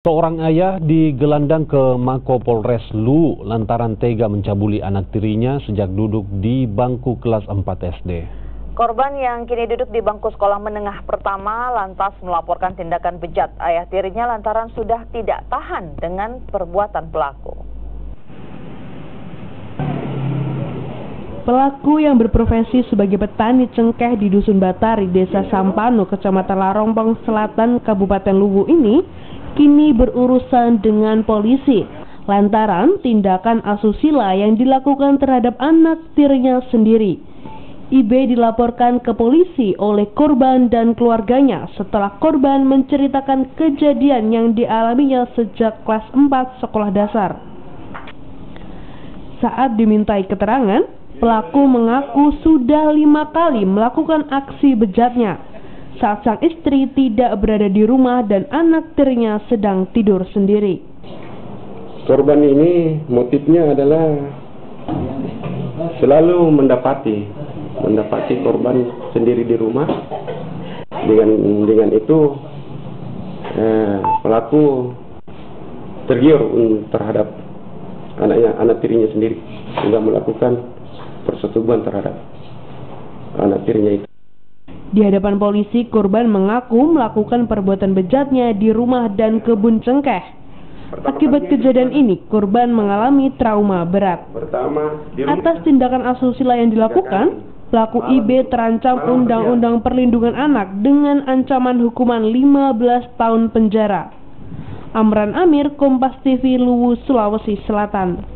Seorang ayah digelandang ke Mako Polres Luwu lantaran tega mencabuli anak tirinya sejak duduk di bangku kelas 4 SD. Korban yang kini duduk di bangku sekolah menengah pertama lantas melaporkan tindakan bejat ayah tirinya lantaran sudah tidak tahan dengan perbuatan pelaku. Pelaku yang berprofesi sebagai petani cengkeh di Dusun Batari, Desa Sampano, Kecamatan Larompong Selatan, Kabupaten Luwu ini kini berurusan dengan polisi lantaran tindakan asusila yang dilakukan terhadap anak tirinya sendiri. IB dilaporkan ke polisi oleh korban dan keluarganya setelah korban menceritakan kejadian yang dialaminya sejak kelas 4 sekolah dasar. Saat dimintai keterangan, pelaku mengaku sudah 5 kali melakukan aksi bejatnya saat sang istri tidak berada di rumah dan anak tirinya sedang tidur sendiri. Korban ini motifnya adalah selalu mendapati korban sendiri di rumah. Dengan itu pelaku tergiur terhadap anak tirinya sendiri, sehingga melakukan persetubuhan terhadap anak tirinya itu. Di hadapan polisi, korban mengaku melakukan perbuatan bejatnya di rumah dan kebun cengkeh. Akibat kejadian ini, korban mengalami trauma berat. Atas tindakan asusila yang dilakukan, pelaku IB terancam Undang-Undang Perlindungan Anak dengan ancaman hukuman 15 tahun penjara. Amran Amir, Kompas TV, Luwu, Sulawesi Selatan.